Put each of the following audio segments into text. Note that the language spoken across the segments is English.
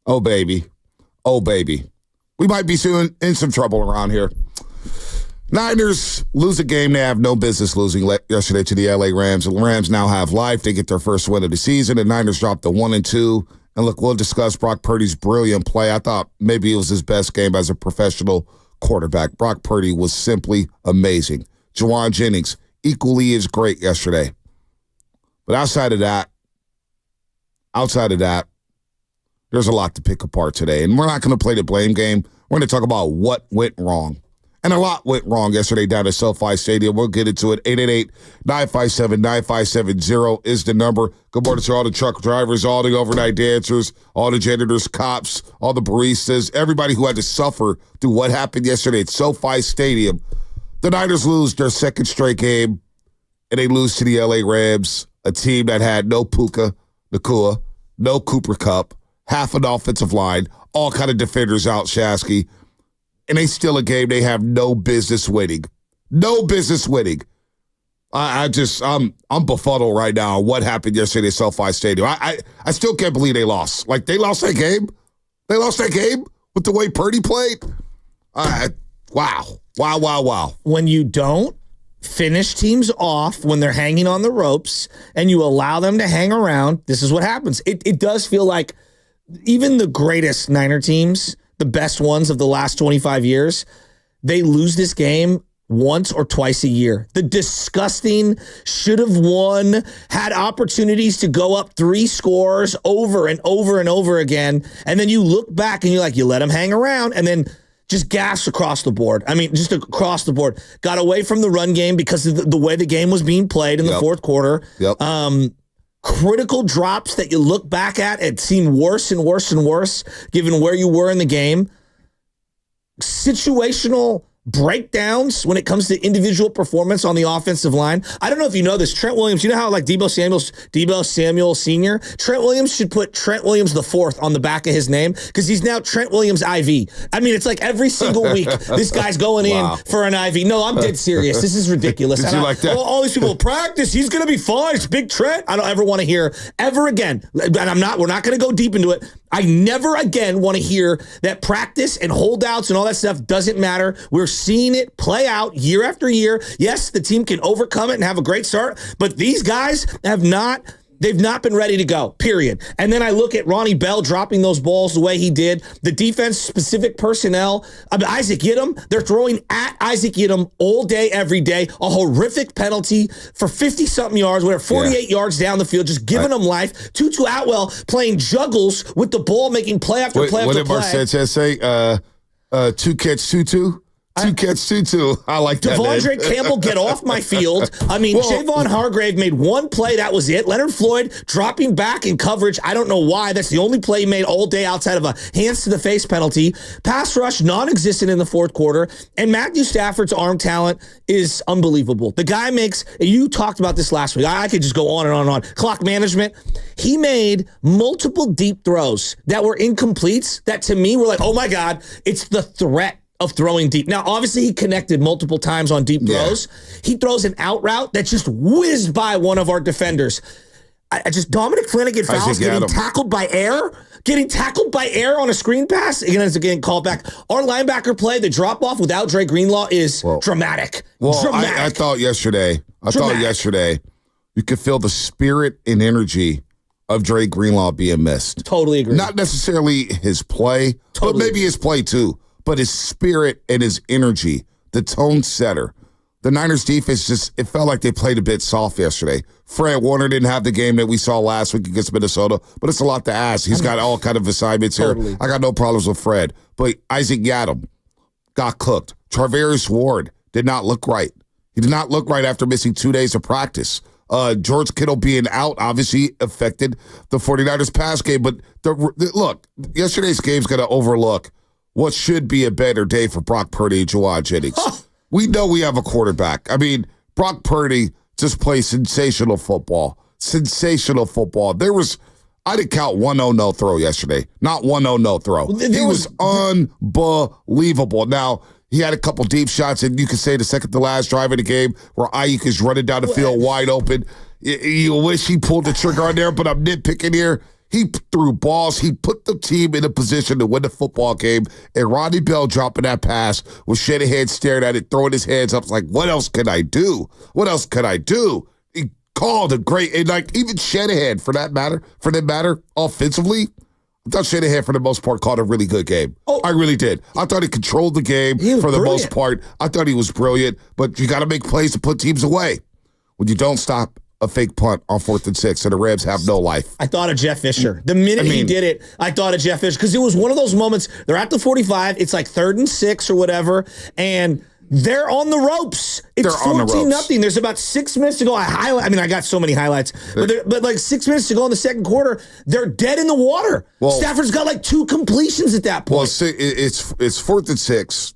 Oh, baby. Oh, baby. We might be soon in some trouble around here. Niners lose a game they have no business losing yesterday to the LA Rams. The Rams now have life. They get their first win of the season. The Niners dropped to 1-2. And look, we'll discuss Brock Purdy's brilliant play. I thought maybe it was his best game as a professional quarterback. Brock Purdy was simply amazing. Juwan Jennings, equally as great yesterday. But outside of that, there's a lot to pick apart today. And we're not going to play the blame game. We're going to talk about what went wrong. And a lot went wrong yesterday down at SoFi Stadium. We'll get into it. 888-957-9570 is the number. Good morning to all the truck drivers, all the overnight dancers, all the janitors, cops, all the baristas, everybody who had to suffer through what happened yesterday at SoFi Stadium. The Niners lose their second straight game, and they lose to the LA Rams, a team that had no Puka Nacua, no Cooper Kupp, half an offensive line, all kind of defenders out, Shasky. And they still a game they have no business winning. No business winning. I'm befuddled right now on what happened yesterday at SoFi Stadium. I still can't believe they lost. Like, they lost that game? They lost that game with the way Purdy played? Wow. When you don't finish teams off when they're hanging on the ropes and you allow them to hang around, this is what happens. It does feel like even the greatest Niner teams, the best ones of the last 25 years, they lose this game once or twice a year. The disgusting, should have won, had opportunities to go up 3 scores over and over and over again. And then you look back and you're like, you let them hang around and then just gas across the board. I mean, just across the board. Got away from the run game because of the way the game was being played in the fourth quarter. Critical drops that you look back at and seem worse and worse and worse given where you were in the game. Situational breakdowns when it comes to individual performance on the offensive line. I don't know if you know this. Trent Williams, you know how like Debo Samuel Sr.? Trent Williams should put Trent Williams the fourth on the back of his name because he's now Trent Williams IV. I mean, it's like every single week this guy's going in for an IV. No, I'm dead serious. This is ridiculous. Did you like that? All these people practice. He's going to be fine. It's Big Trent. I don't ever want to hear ever again. And we're not going to go deep into it. I never again want to hear that practice and holdouts and all that stuff doesn't matter. We're seeing it play out year after year. Yes, the team can overcome it and have a great start, but these guys they've not been ready to go, period. And then I look at Ronnie Bell dropping those balls the way he did. The defense-specific personnel, Isaac Yiadom, they're throwing at Isaac Yiadom all day, every day. A horrific penalty for 50-something yards, 48 yards down the field, just giving them life. Tutu Atwell playing juggles with the ball, making play after play after play. What did Marcez say? Two catch, Tutu? Two catch, Tutu. I like that Devondre name. Campbell, get off my field. I mean, Javon Hargrave made one play. That was it. Leonard Floyd dropping back in coverage. I don't know why. That's the only play he made all day outside of a hands-to-the-face penalty. Pass rush, non-existent in the fourth quarter. And Matthew Stafford's arm talent is unbelievable. The guy makes, you talked about this last week. I could just go on and on and on. Clock management. He made multiple deep throws that were incompletes that to me were like, oh my God, it's the threat of throwing deep. Now, obviously, he connected multiple times on deep throws. Yeah. He throws an out route that just whizzed by one of our defenders. Dominic Flanagan fouls, getting tackled by air on a screen pass. Again, it's getting called back. Our linebacker play, the drop off without Dre Greenlaw is dramatic. Dramatic. I thought yesterday, you could feel the spirit and energy of Dre Greenlaw being missed. Totally agree. Not necessarily his play, but maybe his play too. But his spirit and his energy, the tone setter. The Niners defense it felt like they played a bit soft yesterday. Fred Warner didn't have the game that we saw last week against Minnesota, but it's a lot to ask. He's got all kind of assignments here. I got no problems with Fred. But Isaac Yiadom got cooked. Charvarius Ward did not look right. He did not look right after missing 2 days of practice. George Kittle being out obviously affected the 49ers pass game. But look, yesterday's game's going to overlook what should be a better day for Brock Purdy and Juwan Jennings. We know we have a quarterback. I mean, Brock Purdy just plays sensational football. Sensational football. I didn't count one no throw yesterday. Not one no throw. He was unbelievable. Now, he had a couple deep shots, and you could say the second to last drive of the game where Ayuk is running down the field wide open. You wish he pulled the trigger on there, but I'm nitpicking here. He threw balls. He put the team in a position to win the football game. And Ronnie Bell dropping that pass with Shanahan staring at it, throwing his hands up. It's like, what else can I do? What else can I do? He called a great, and like even Shanahan, for that matter, offensively, I thought Shanahan, for the most part, called a really good game. Oh, I really did. I thought he controlled the game for the most part. I thought he was brilliant, but you got to make plays to put teams away. When you don't stop a fake punt on 4th and 6, and the Rams have no life. I thought of Jeff Fisher. The minute he did it, I thought of Jeff Fisher because it was one of those moments. They're at the 45. It's like 3rd and 6 or whatever, and they're on the ropes. It's 14-0. There's about 6 minutes to go. I got so many highlights, but like 6 minutes to go in the second quarter, they're dead in the water. Well, Stafford's got like 2 completions at that point. Well, it's 4th and 6,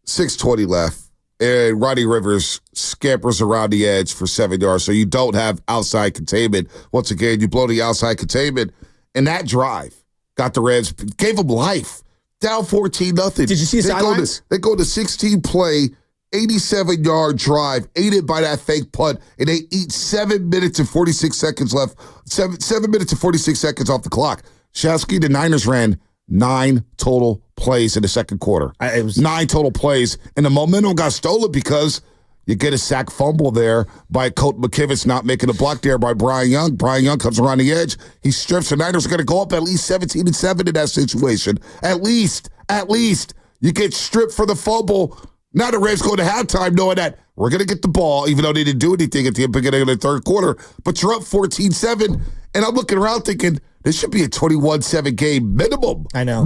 6:20 left. And Rodney Rivers scampers around the edge for 7 yards, so you don't have outside containment. Once again, you blow the outside containment, and that drive got the Rams, gave them life. Down 14-0. Did you see his sidelines? They go to 16-play, 87-yard drive, aided by that fake punt, and they eat 7 minutes and 46 seconds left. 7 minutes and 46 seconds off the clock. Shasky, the Niners ran 9 total plays in the second quarter. It was 9 total plays, and the momentum got stolen because you get a sack fumble there by Colt McKivitz not making a block there by Brian Young. Brian Young comes around the edge. He strips. The Niners are going to go up at least 17-7 in that situation. At least. You get stripped for the fumble. Now the Rams go to halftime knowing that we're going to get the ball, even though they didn't do anything at the beginning of the third quarter. But you're up 14-7, and I'm looking around thinking, this should be a 21-7 game minimum. I know.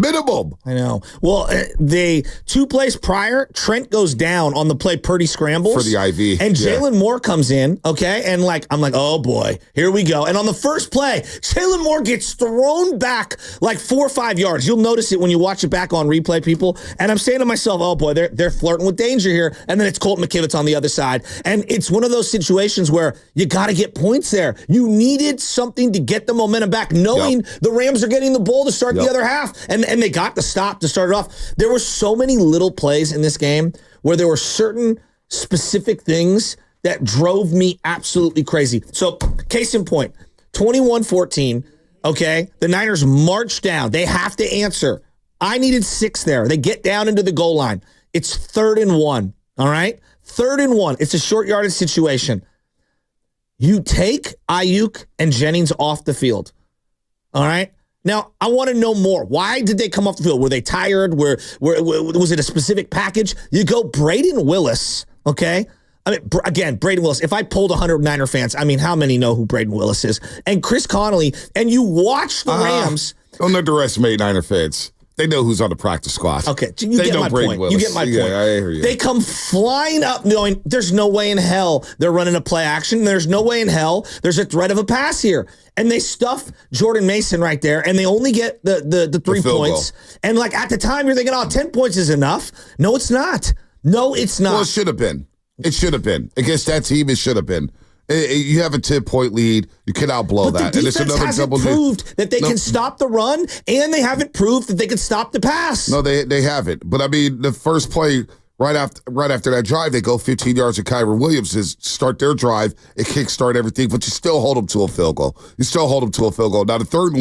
I know. Well, the 2 plays prior, Trent goes down on the play Purdy scrambles. For the IV. And Jalen Moore comes in, okay? And I'm like, oh boy, here we go. And on the first play, Jalen Moore gets thrown back like 4 or 5 yards. You'll notice it when you watch it back on replay, people. And I'm saying to myself, oh boy, they're flirting with danger here. And then it's Colt McKivitz on the other side. And it's one of those situations where you got to get points there. You needed something to get the momentum back, knowing the Rams are getting the ball to start the other half. And they got the stop to start it off. There were so many little plays in this game where there were certain specific things that drove me absolutely crazy. So, case in point, 21-14, okay? The Niners march down. They have to answer. I needed 6 there. They get down into the goal line. It's 3rd and 1, all right? 3rd and 1. It's a short yardage situation. You take Ayuk and Jennings off the field. All right. Now, I want to know more. Why did they come off the field? Were they tired? Was it a specific package? You go Braden Willis, okay? I mean, again, Braden Willis. If I polled 100 Niner fans, I mean, how many know who Braden Willis is? And Chris Connolly, and you watch the Rams. Don't underestimate Niner fans. They know who's on the practice squad. Okay, you get my point. You get my point. Yeah, I hear you. They come flying up knowing there's no way in hell they're running a play action. There's no way in hell there's a threat of a pass here. And they stuff Jordan Mason right there, and they only get the 3 points. Goal. And like at the time, you're thinking, 10 points is enough. No, it's not. No, it's not. Well, it should have been. It should have been. Against that team, it should have been. You have a 10-point lead. You cannot blow that. The defense hasn't proved that they can stop the run, and they haven't proved that they can stop the pass. No, they haven't. But, I mean, the first play, right after that drive, they go 15 yards to Kyron Williams to start their drive and kickstart everything, but you still hold them to a field goal. Now, the 3rd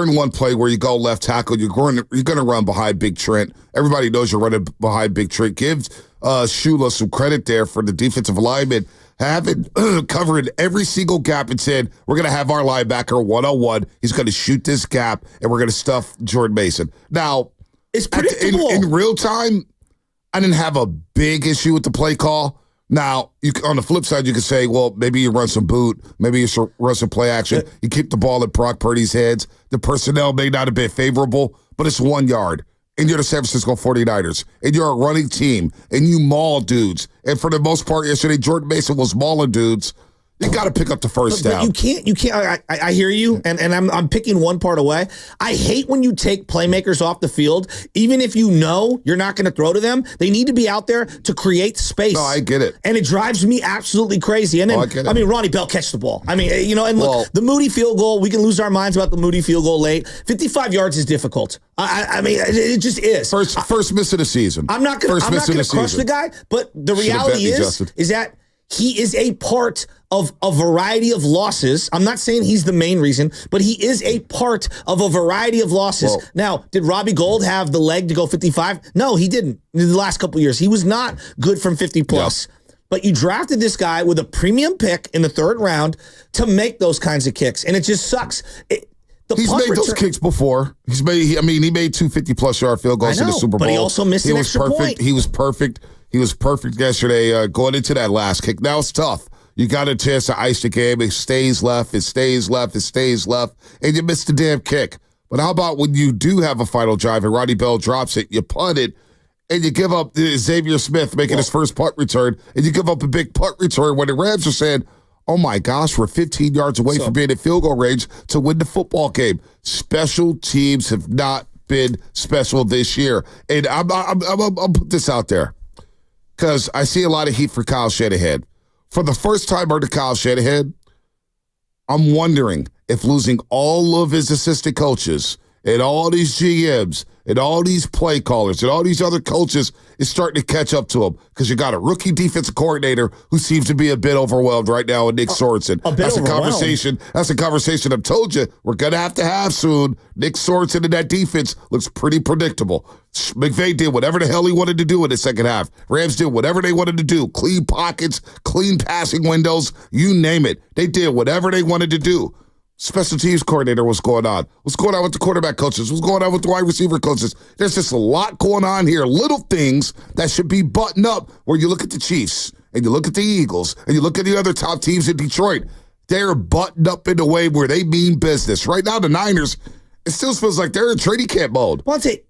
and 1 play, where you go left tackle, you're going to run behind Big Trent. Everybody knows you're running behind Big Trent. Give Shula some credit there for the defensive alignment having covered every single gap and said, we're going to have our linebacker one-on-one. He's going to shoot this gap, and we're going to stuff Jordan Mason. Now, it's predictable. In real time, I didn't have a big issue with the play call. Now, on the flip side, you could say, well, maybe you run some boot. Maybe you run some play action. You keep the ball at Brock Purdy's hands. The personnel may not have been favorable, but it's 1 yard. And you're the San Francisco 49ers. And you're a running team. And you maul dudes. And for the most part yesterday, Jordan Mason was mauling dudes. You got to pick up the first down. You can't. I hear you, and I'm picking one part away. I hate when you take playmakers off the field, even if you know you're not going to throw to them. They need to be out there to create space. No, I get it. And it drives me absolutely crazy. And then, Ronnie Bell catch the ball. I mean, and look, the Moody field goal, we can lose our minds about the Moody field goal late. 55 yards is difficult. I mean, it just is. First miss of the season. I'm not going to crush the guy, but the reality is that he is a part of a variety of losses. I'm not saying he's the main reason, but he is a part of a variety of losses. Well, now, did Robbie Gould have the leg to go 55? No, he didn't. In the last couple of years, he was not good from 50 plus. Yeah. But you drafted this guy with a premium pick in the third round to make those kinds of kicks, and it just sucks. He's made those kicks before. He made 2 50-plus yard field goals in the Super Bowl. But he also missed an extra point. He was perfect. He was perfect yesterday going into that last kick. Now it's tough. You got a chance to ice the game. It stays left, and you missed the damn kick. But how about when you do have a final drive and Roddy Bell drops it, you punt it, and you give up Xavier Smith making his first punt return, and you give up a big punt return when the Rams are saying, oh, my gosh, we're 15 yards away from being in field goal range to win the football game. Special teams have not been special this year. And I'll put this out there because I see a lot of heat for Kyle Shanahan. For the first time under Kyle Shanahan, I'm wondering if losing all of his assistant coaches and all these GMs and all these play callers and all these other coaches is starting to catch up to him because you got a rookie defensive coordinator who seems to be a bit overwhelmed right now with Nick Sorensen. That's a conversation I've told you we're going to have soon. Nick Sorensen and that defense looks pretty predictable. McVay did whatever the hell he wanted to do in the second half. Rams did whatever they wanted to do. Clean pockets, clean passing windows, you name it. They did whatever they wanted to do. Special teams coordinator, what's going on? What's going on with the quarterback coaches? What's going on with the wide receiver coaches? There's just a lot going on here. Little things that should be buttoned up where you look at the Chiefs and you look at the Eagles and you look at the other top teams in Detroit. They're buttoned up in a way where they mean business. Right now, the Niners, it still feels like they're in training camp mode. Well, I'll tell you,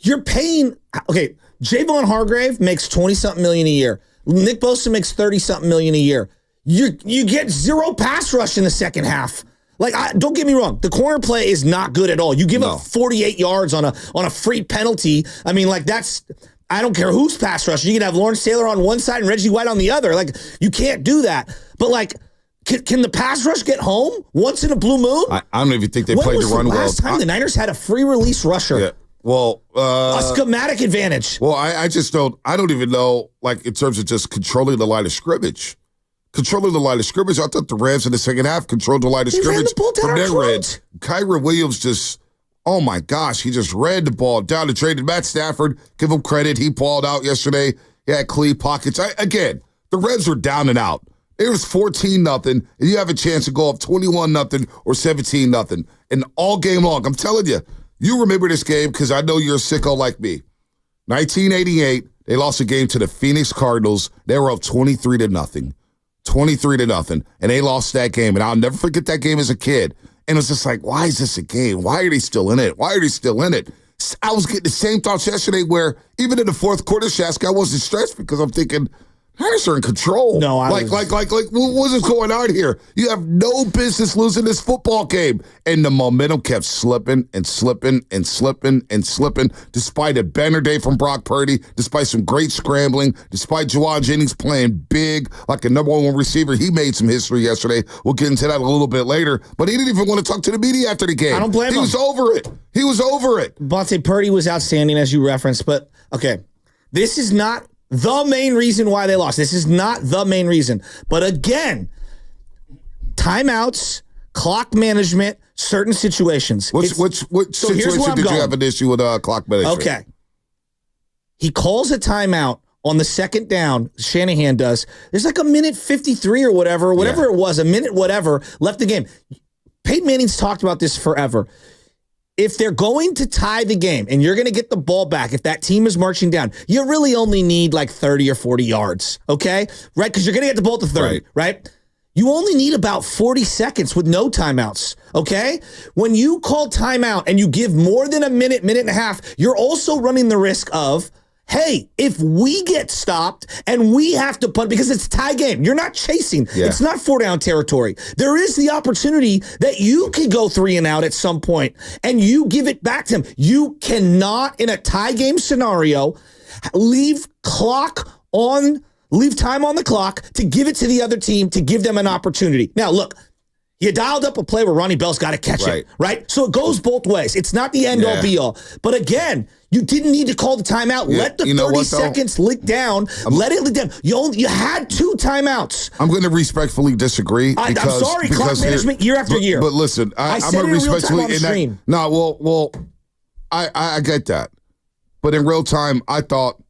you're paying, okay, Javon Hargrave makes 20-something million a year. Nick Bosa makes 30-something million a year. You get zero pass rush in the second half. Like, don't get me wrong. The corner play is not good at all. You give up 48 yards on a free penalty. I mean, like, I don't care who's pass rush. You can have Lawrence Taylor on one side and Reggie White on the other. Like, you can't do that. But, like, can the pass rush get home once in a blue moon? I don't even think they played the run well. When was the last time the Niners had a free release rusher? Yeah. Well, a schematic advantage. Well, I don't even know, like, in terms of just controlling the line of scrimmage. Controlling the line of scrimmage. I thought the Rams in the second half controlled the line of scrimmage from their end. Kyron Williams just, oh my gosh, he just ran the ball down the drain. And Matt Stafford, give him credit, he balled out yesterday. He had clean pockets. Again, the Reds were down and out. It was 14-0, and you have a chance to go up 21-0 or 17-0. And all game long, I'm telling you, you remember this game because I know you're a sicko like me. 1988, they lost a game to the Phoenix Cardinals. They were up 23-0. 23-0, and they lost that game. And I'll never forget that game as a kid. And it was just like, why is this a game? Why are they still in it? Why are they still in it? I was getting the same thoughts yesterday where even in the fourth quarter, Shask, I wasn't stressed because I'm thinking, Niners are in control. No, what is going on here? You have no business losing this football game. And the momentum kept slipping and slipping and slipping and slipping, despite a banner day from Brock Purdy, despite some great scrambling, despite Juwan Jennings playing big like a number one receiver. He made some history yesterday. We'll get into that a little bit later. But he didn't even want to talk to the media after the game. I don't blame him. He was over it. He was over it. Bonte Purdy was outstanding, as you referenced. But, okay, this is not the main reason why they lost. This is not the main reason. But again, timeouts, clock management, certain situations. Which situation did you have an issue with clock management? Okay. He calls a timeout on the second down, Shanahan does. There's like a minute 53 or whatever it was, a minute whatever, left the game. Peyton Manning's talked about this forever. If they're going to tie the game and you're going to get the ball back, if that team is marching down, you really only need like 30 or 40 yards, okay? Right? Because you're going to get the ball to 30, right? You only need about 40 seconds with no timeouts, okay? When you call timeout and you give more than a minute, minute and a half, you're also running the risk of, hey, if we get stopped and we have to punt because it's a tie game, you're not chasing. Yeah. It's not 4-down territory. There is the opportunity that you could go 3 and out at some point and you give it back to him. You cannot, in a tie game scenario, leave time on the clock to give it to the other team to give them an opportunity. Now, look, you dialed up a play where Ronnie Bell's got to catch it, right? So it goes both ways. It's not the end-all, be-all. But again, You didn't need to call the timeout. Yeah, Let the 30 seconds lick down. Let it lick down. You had 2 timeouts. I'm going to respectfully disagree. I'm sorry, clock management year after year. But listen, I'm going to respectfully. I get that. But in real time, I thought,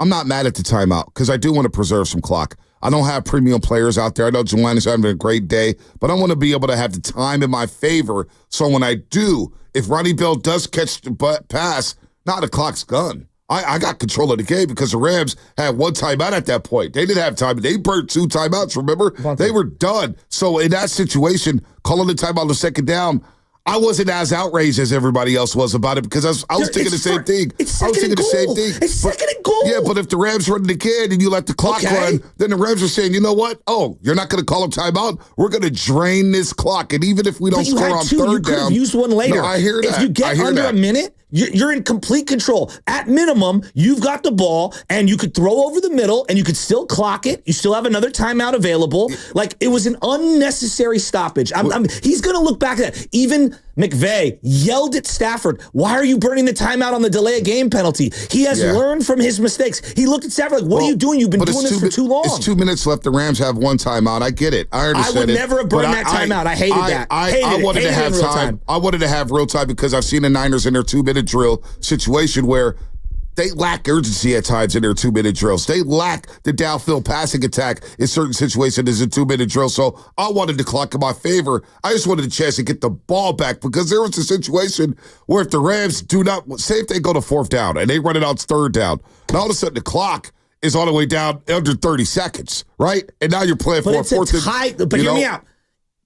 I'm not mad at the timeout because I do want to preserve some clock. I don't have premium players out there. I know Juwan is having a great day, but I want to be able to have the time in my favor. So when I do, if Ronnie Bell does catch the pass, now the clock's gone. I got control of the game because the Rams had 1 timeout at that point. They didn't have time. They burnt 2 timeouts, remember? They were done. So in that situation, calling the timeout on the second down, I wasn't as outraged as everybody else was about it because I was thinking the same thing. It's second and goal. It's second and goal. Yeah, but if the Rams run it again and you let the clock run, then the Rams are saying, you know what? Oh, you're not going to call a timeout? We're going to drain this clock. And even if we don't score on third down. You could have used one later. No, I hear that. If you get under a minute, you're in complete control. At minimum, you've got the ball, and you could throw over the middle, and you could still clock it. You still have another timeout available. Like, it was an unnecessary stoppage. He's going to look back at that. Even McVay yelled at Stafford, why are you burning the timeout on the delay of game penalty? He has learned from his mistakes. He looked at Stafford like, what are you doing? You've been doing this for too long. It's 2 minutes left. The Rams have 1 timeout. I get it. I understand it. I would never have burned that timeout. I hated that. I wanted to have time. I wanted to have real time because I've seen the Niners in their 2-minute drill situation where they lack urgency at times in their 2-minute drills. They lack the downfield passing attack in certain situations as a 2-minute drill. So I wanted the clock in my favor. I just wanted a chance to get the ball back because there was a situation where if the Rams do not, say if they go to 4th down and they run it out 3rd down, and all of a sudden the clock is all the way down under 30 seconds, right? And now you're playing for a 4th. But hear me out.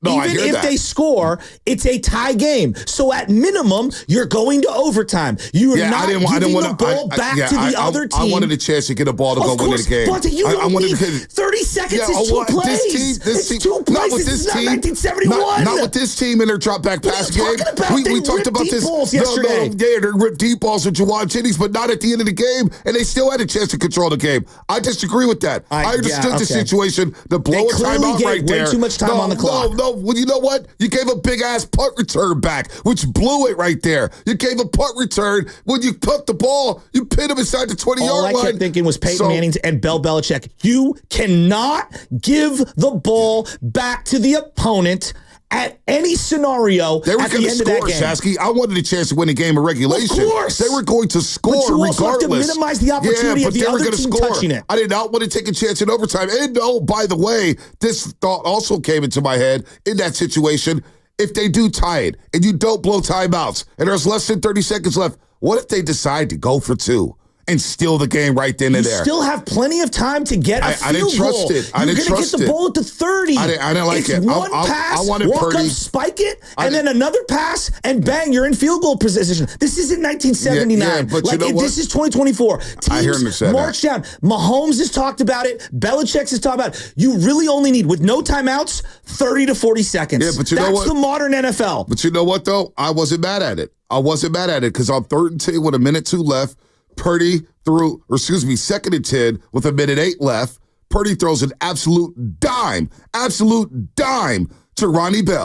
No, even if they score, it's a tie game. So at minimum, you're going to overtime. You are not giving the ball back to the other team. I wanted a chance to get a ball to go win the game. But you don't need 30 seconds. It's 2 plays. It's 2 plays. Not with this team. 1971. Not with this team in their drop back pass game. We talked about this yesterday. They ripped deep balls with Juwan Jennings, but not at the end of the game, and they still had a chance to control the game. I disagree with that. I understood the situation. The blow a timeout right there. Way too much time on the clock. No. Well, you know what? You gave a big-ass punt return back, which blew it right there. You gave a punt return. When you put the ball, you pinned him inside the 20-yard line. All I kept thinking was Peyton Manning and Bill Belichick. You cannot give the ball back to the opponent at any scenario they were at the end of that game. Shasky. I wanted a chance to win a game of regulation. Of course. They were going to score regardless. But you also have to minimize the opportunity of the other team touching it. I did not want to take a chance in overtime. And by the way, this thought also came into my head in that situation. If they do tie it and you don't blow timeouts and there's less than 30 seconds left, what if they decide to go for 2? And steal the game right then and there. You still have plenty of time to get a field goal. I didn't trust it. You're going to get the ball at the 30. I didn't like it. One pass, walk up, spike it, and then another pass, and bang, you're in field goal position. This isn't 1979. Yeah, but you know what? This is 2024. I hear him say march down. Mahomes has talked about it. Belichick has talked about it. You really only need, with no timeouts, 30 to 40 seconds. Yeah, but you know what? That's the modern NFL. But you know what, though? I wasn't mad at it. Because on 3rd and 10 with 1:02 left, Purdy threw, 2nd and 10 with 1:08 left. Purdy throws an absolute dime to Ronnie Bell.